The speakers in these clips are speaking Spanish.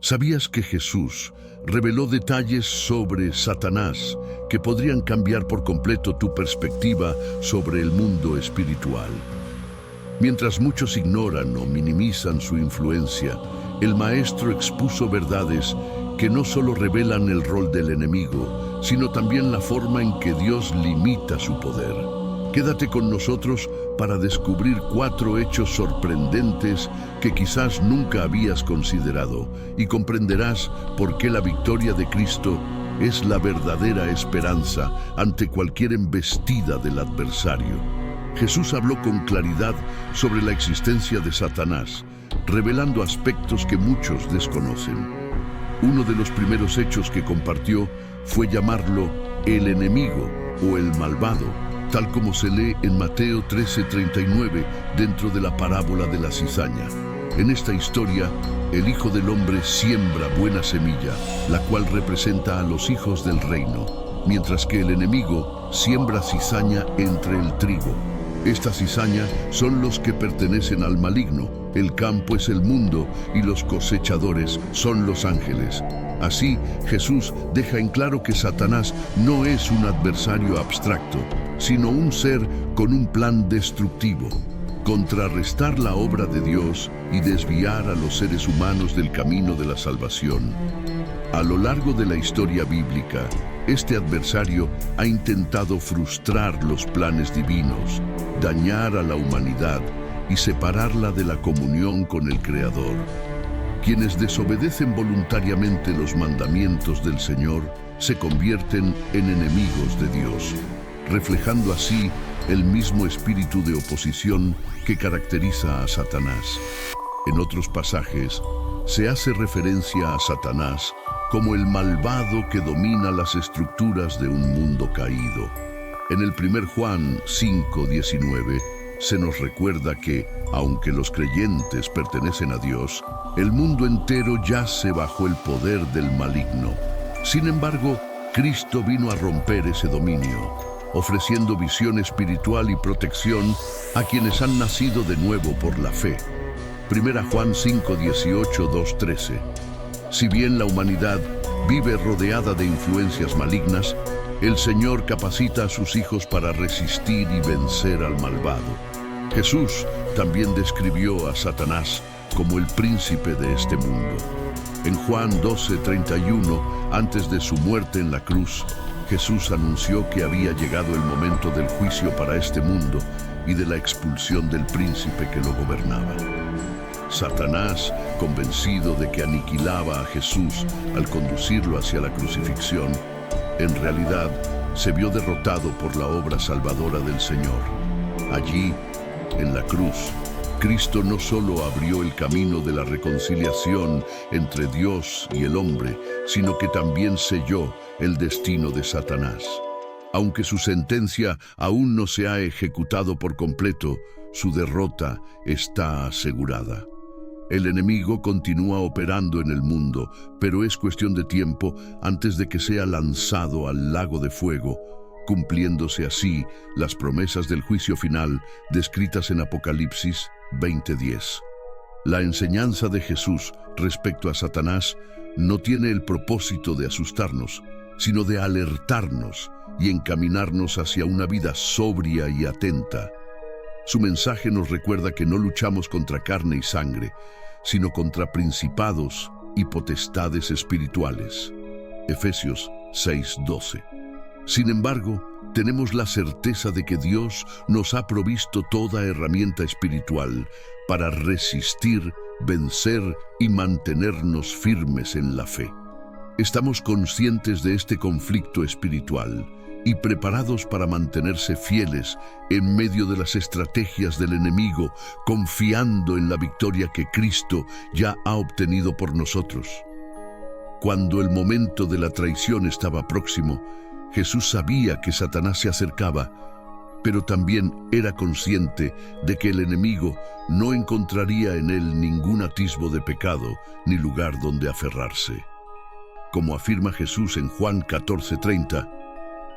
¿Sabías que Jesús reveló detalles sobre Satanás que podrían cambiar por completo tu perspectiva sobre el mundo espiritual? Mientras muchos ignoran o minimizan su influencia, el Maestro expuso verdades que no solo revelan el rol del enemigo, sino también la forma en que Dios limita su poder. Quédate con nosotros para descubrir 4 hechos sorprendentes que quizás nunca habías considerado y comprenderás por qué la victoria de Cristo es la verdadera esperanza ante cualquier embestida del adversario. Jesús habló con claridad sobre la existencia de Satanás, revelando aspectos que muchos desconocen. Uno de los primeros hechos que compartió fue llamarlo el enemigo o el malvado, tal como se lee en Mateo 13:39 dentro de la parábola de la cizaña. En esta historia, el Hijo del Hombre siembra buena semilla, la cual representa a los hijos del reino, mientras que el enemigo siembra cizaña entre el trigo. Esta cizaña son los que pertenecen al maligno, el campo es el mundo y los cosechadores son los ángeles. Así, Jesús deja en claro que Satanás no es un adversario abstracto, sino un ser con un plan destructivo, contrarrestar la obra de Dios y desviar a los seres humanos del camino de la salvación. A lo largo de la historia bíblica, este adversario ha intentado frustrar los planes divinos, dañar a la humanidad y separarla de la comunión con el Creador. Quienes desobedecen voluntariamente los mandamientos del Señor se convierten en enemigos de Dios, reflejando así el mismo espíritu de oposición que caracteriza a Satanás. En otros pasajes, se hace referencia a Satanás como el malvado que domina las estructuras de un mundo caído. En el 1 Juan 5:19 se nos recuerda que, aunque los creyentes pertenecen a Dios, el mundo entero yace bajo el poder del maligno. Sin embargo, Cristo vino a romper ese dominio, ofreciendo visión espiritual y protección a quienes han nacido de nuevo por la fe. 1 Juan 5:18, 2:13. Si bien la humanidad vive rodeada de influencias malignas, el Señor capacita a sus hijos para resistir y vencer al malvado. Jesús también describió a Satanás como el príncipe de este mundo. En Juan 12:31, antes de su muerte en la cruz, Jesús anunció que había llegado el momento del juicio para este mundo y de la expulsión del príncipe que lo gobernaba. Satanás, convencido de que aniquilaba a Jesús al conducirlo hacia la crucifixión, en realidad se vio derrotado por la obra salvadora del Señor. Allí, en la cruz, Cristo no solo abrió el camino de la reconciliación entre Dios y el hombre, sino que también selló el destino de Satanás. Aunque su sentencia aún no se ha ejecutado por completo, su derrota está asegurada. El enemigo continúa operando en el mundo, pero es cuestión de tiempo antes de que sea lanzado al lago de fuego, cumpliéndose así las promesas del juicio final descritas en Apocalipsis 20:10. La enseñanza de Jesús respecto a Satanás no tiene el propósito de asustarnos, sino de alertarnos y encaminarnos hacia una vida sobria y atenta. Su mensaje nos recuerda que no luchamos contra carne y sangre, sino contra principados y potestades espirituales. Efesios 6:12. Sin embargo, tenemos la certeza de que Dios nos ha provisto toda herramienta espiritual para resistir, vencer y mantenernos firmes en la fe. Estamos conscientes de este conflicto espiritual y preparados para mantenerse fieles en medio de las estrategias del enemigo, confiando en la victoria que Cristo ya ha obtenido por nosotros. Cuando el momento de la traición estaba próximo, Jesús sabía que Satanás se acercaba, pero también era consciente de que el enemigo no encontraría en él ningún atisbo de pecado ni lugar donde aferrarse. Como afirma Jesús en Juan 14:30,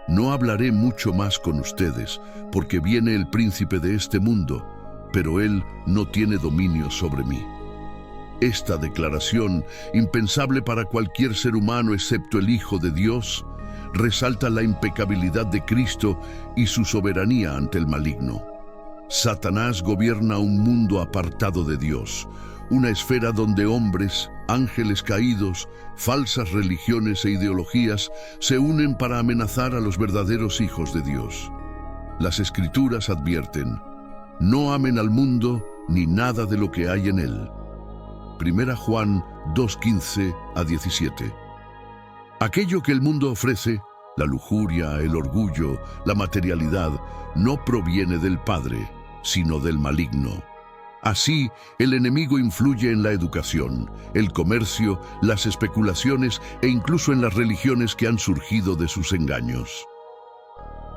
«No hablaré mucho más con ustedes, porque viene el príncipe de este mundo, pero él no tiene dominio sobre mí». Esta declaración, impensable para cualquier ser humano excepto el Hijo de Dios, resalta la impecabilidad de Cristo y su soberanía ante el maligno. Satanás gobierna un mundo apartado de Dios, una esfera donde hombres, ángeles caídos, falsas religiones e ideologías se unen para amenazar a los verdaderos hijos de Dios. Las Escrituras advierten: no amen al mundo ni nada de lo que hay en él. 1 Juan 2:15 a 17. Aquello que el mundo ofrece, la lujuria, el orgullo, la materialidad, no proviene del Padre, sino del maligno. Así, el enemigo influye en la educación, el comercio, las especulaciones e incluso en las religiones que han surgido de sus engaños.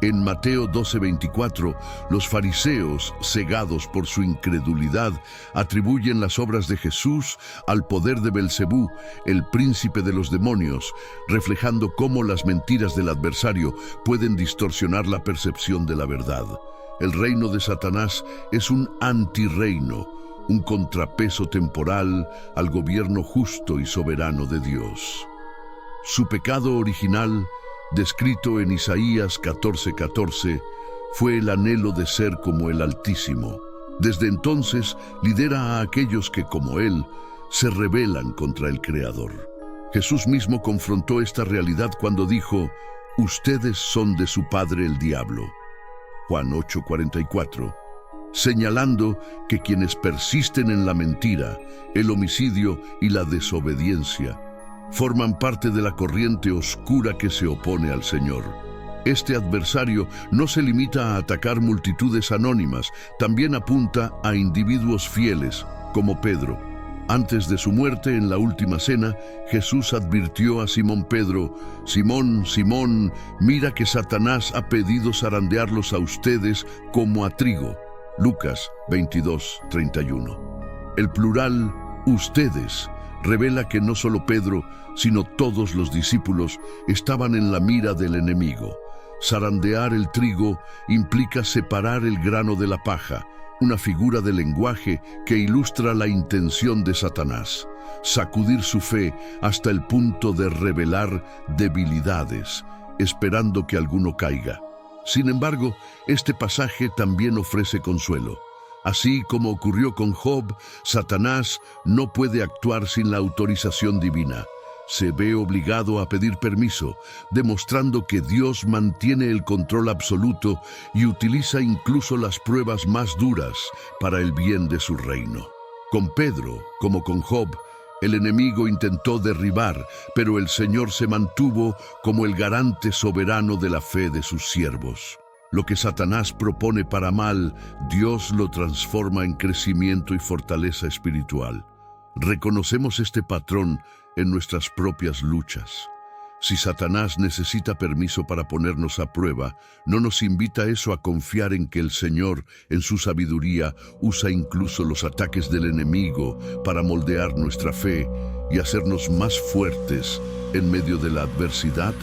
En Mateo 12:24, los fariseos, cegados por su incredulidad, atribuyen las obras de Jesús al poder de Belcebú, el príncipe de los demonios, reflejando cómo las mentiras del adversario pueden distorsionar la percepción de la verdad. El reino de Satanás es un antirreino, un contrapeso temporal al gobierno justo y soberano de Dios. Su pecado original, descrito en Isaías 14:14, fue el anhelo de ser como el Altísimo. Desde entonces lidera a aquellos que, como él, se rebelan contra el Creador. Jesús mismo confrontó esta realidad cuando dijo: «Ustedes son de su padre el diablo». Juan 8:44, señalando que quienes persisten en la mentira, el homicidio y la desobediencia forman parte de la corriente oscura que se opone al Señor. Este adversario no se limita a atacar multitudes anónimas, también apunta a individuos fieles, como Pedro. Antes de su muerte en la última cena, Jesús advirtió a Simón Pedro: «Simón, Simón, mira que Satanás ha pedido zarandearlos a ustedes como a trigo». Lucas 22:31. El plural «ustedes» revela que no solo Pedro, sino todos los discípulos estaban en la mira del enemigo. Zarandear el trigo implica separar el grano de la paja, una figura de lenguaje que ilustra la intención de Satanás: sacudir su fe hasta el punto de revelar debilidades, esperando que alguno caiga. Sin embargo, este pasaje también ofrece consuelo. Así como ocurrió con Job, Satanás no puede actuar sin la autorización divina. Se ve obligado a pedir permiso, demostrando que Dios mantiene el control absoluto y utiliza incluso las pruebas más duras para el bien de su reino. Con Pedro, como con Job, el enemigo intentó derribar, pero el Señor se mantuvo como el garante soberano de la fe de sus siervos. Lo que Satanás propone para mal, Dios lo transforma en crecimiento y fortaleza espiritual. Reconocemos este patrón en nuestras propias luchas. Si Satanás necesita permiso para ponernos a prueba, ¿no nos invita eso a confiar en que el Señor, en su sabiduría, usa incluso los ataques del enemigo para moldear nuestra fe y hacernos más fuertes en medio de la adversidad?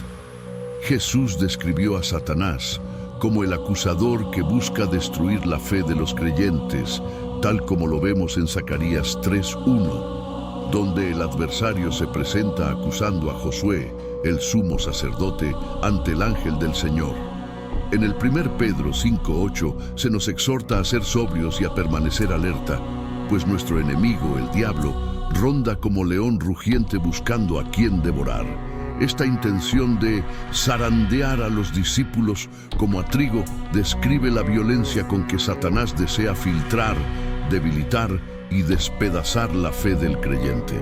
Jesús describió a Satanás como el acusador que busca destruir la fe de los creyentes, tal como lo vemos en Zacarías 3:1, donde el adversario se presenta acusando a Josué, el sumo sacerdote, ante el ángel del Señor. En el 1 Pedro 5:8 se nos exhorta a ser sobrios y a permanecer alerta, pues nuestro enemigo, el diablo, ronda como león rugiente buscando a quien devorar. Esta intención de zarandear a los discípulos como a trigo describe la violencia con que Satanás desea filtrar, debilitar y despedazar la fe del creyente.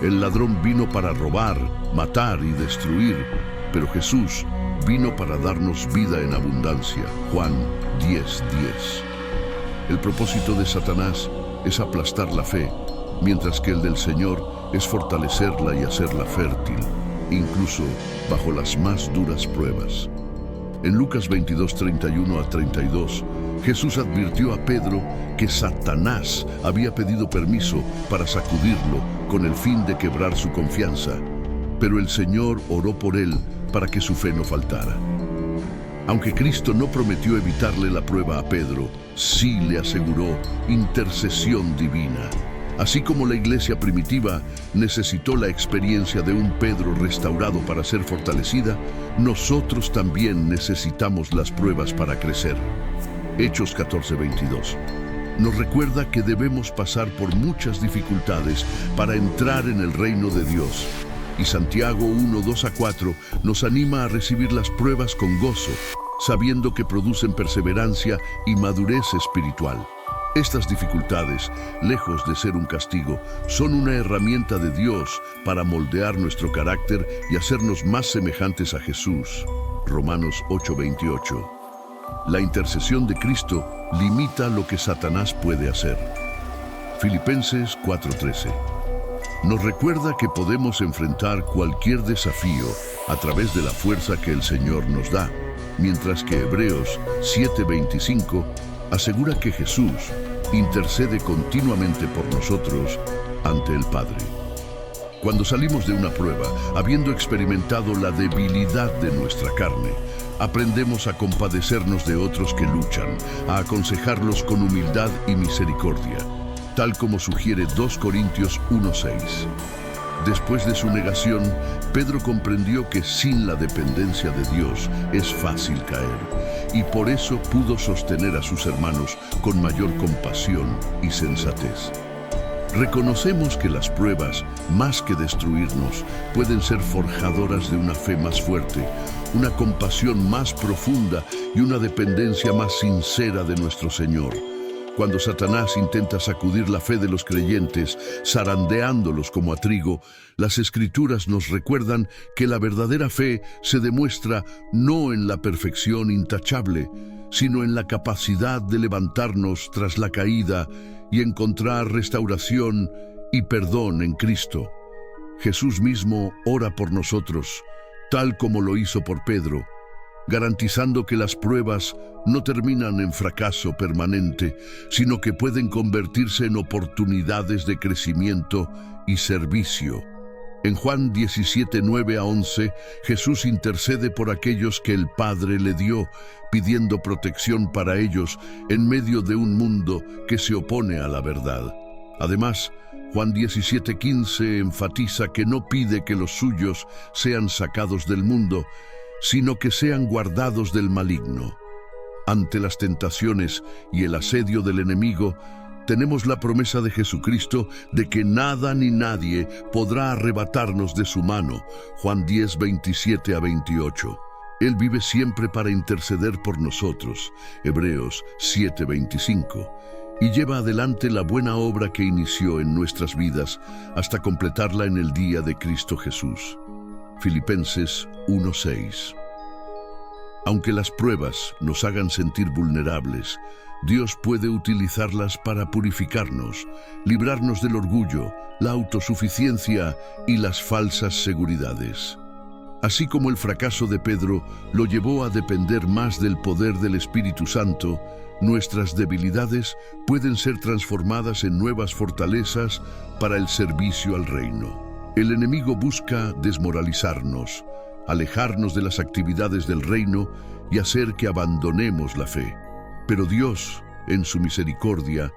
El ladrón vino para robar, matar y destruir, pero Jesús vino para darnos vida en abundancia. Juan 10:10. El propósito de Satanás es aplastar la fe, mientras que el del Señor es fortalecerla y hacerla fértil, incluso bajo las más duras pruebas. En Lucas 22:31 a 32, Jesús advirtió a Pedro que Satanás había pedido permiso para sacudirlo con el fin de quebrar su confianza, pero el Señor oró por él para que su fe no faltara. Aunque Cristo no prometió evitarle la prueba a Pedro, sí le aseguró intercesión divina. Así como la iglesia primitiva necesitó la experiencia de un Pedro restaurado para ser fortalecida, nosotros también necesitamos las pruebas para crecer. Hechos 14:22. Nos recuerda que debemos pasar por muchas dificultades para entrar en el reino de Dios. Y Santiago 1:2-4 nos anima a recibir las pruebas con gozo, sabiendo que producen perseverancia y madurez espiritual. Estas dificultades, lejos de ser un castigo, son una herramienta de Dios para moldear nuestro carácter y hacernos más semejantes a Jesús. Romanos 8:28. La intercesión de Cristo limita lo que Satanás puede hacer. Filipenses 4:13. Nos recuerda que podemos enfrentar cualquier desafío a través de la fuerza que el Señor nos da, mientras que Hebreos 7:25 asegura que Jesús intercede continuamente por nosotros ante el Padre. Cuando salimos de una prueba, habiendo experimentado la debilidad de nuestra carne, aprendemos a compadecernos de otros que luchan, a aconsejarlos con humildad y misericordia, tal como sugiere 2 Corintios 1:6. Después de su negación, Pedro comprendió que sin la dependencia de Dios es fácil caer, y por eso pudo sostener a sus hermanos con mayor compasión y sensatez. Reconocemos que las pruebas, más que destruirnos, pueden ser forjadoras de una fe más fuerte, una compasión más profunda y una dependencia más sincera de nuestro Señor. Cuando Satanás intenta sacudir la fe de los creyentes, zarandeándolos como a trigo, las Escrituras nos recuerdan que la verdadera fe se demuestra no en la perfección intachable, sino en la capacidad de levantarnos tras la caída y encontrar restauración y perdón en Cristo. Jesús mismo ora por nosotros, tal como lo hizo por Pedro, garantizando que las pruebas no terminan en fracaso permanente, sino que pueden convertirse en oportunidades de crecimiento y servicio. En Juan 17:9-11, Jesús intercede por aquellos que el Padre le dio, pidiendo protección para ellos en medio de un mundo que se opone a la verdad. Además, Juan 17:15 enfatiza que no pide que los suyos sean sacados del mundo, sino que sean guardados del maligno. Ante las tentaciones y el asedio del enemigo, tenemos la promesa de Jesucristo de que nada ni nadie podrá arrebatarnos de su mano. Juan 10:27-28. Él vive siempre para interceder por nosotros. Hebreos 7:25. Y lleva adelante la buena obra que inició en nuestras vidas hasta completarla en el día de Cristo Jesús. Filipenses 1:6. Aunque las pruebas nos hagan sentir vulnerables, Dios puede utilizarlas para purificarnos, librarnos del orgullo, la autosuficiencia y las falsas seguridades. Así como el fracaso de Pedro lo llevó a depender más del poder del Espíritu Santo, nuestras debilidades pueden ser transformadas en nuevas fortalezas para el servicio al reino. El enemigo busca desmoralizarnos, alejarnos de las actividades del reino y hacer que abandonemos la fe. Pero Dios, en su misericordia,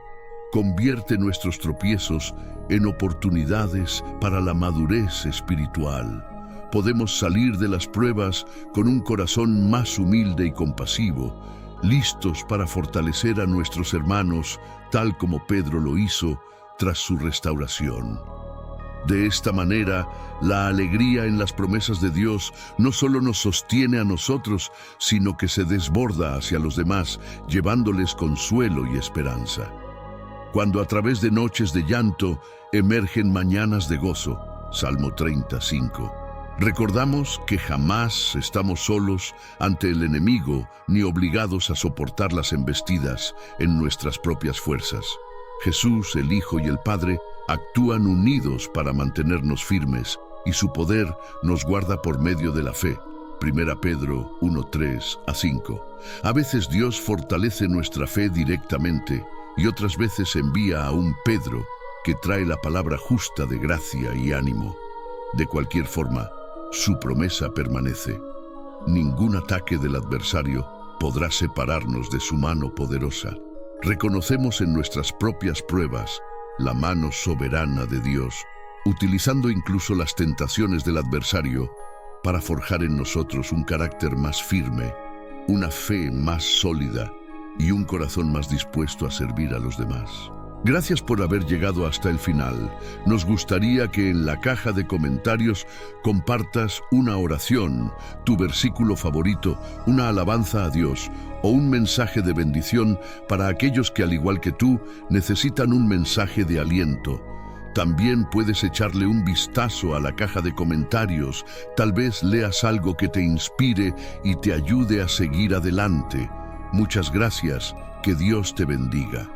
convierte nuestros tropiezos en oportunidades para la madurez espiritual. Podemos salir de las pruebas con un corazón más humilde y compasivo, listos para fortalecer a nuestros hermanos, tal como Pedro lo hizo tras su restauración. De esta manera, la alegría en las promesas de Dios no solo nos sostiene a nosotros, sino que se desborda hacia los demás, llevándoles consuelo y esperanza. Cuando a través de noches de llanto emergen mañanas de gozo, Salmo 35, recordamos que jamás estamos solos ante el enemigo ni obligados a soportar las embestidas en nuestras propias fuerzas. Jesús, el Hijo y el Padre actúan unidos para mantenernos firmes y su poder nos guarda por medio de la fe. 1 Pedro 1:3-5. A veces Dios fortalece nuestra fe directamente y otras veces envía a un Pedro que trae la palabra justa de gracia y ánimo. De cualquier forma, su promesa permanece. Ningún ataque del adversario podrá separarnos de su mano poderosa. Reconocemos en nuestras propias pruebas la mano soberana de Dios, utilizando incluso las tentaciones del adversario para forjar en nosotros un carácter más firme, una fe más sólida y un corazón más dispuesto a servir a los demás. Gracias por haber llegado hasta el final. Nos gustaría que en la caja de comentarios compartas una oración, tu versículo favorito, una alabanza a Dios o un mensaje de bendición para aquellos que, al igual que tú, necesitan un mensaje de aliento. También puedes echarle un vistazo a la caja de comentarios. Tal vez leas algo que te inspire y te ayude a seguir adelante. Muchas gracias. Que Dios te bendiga.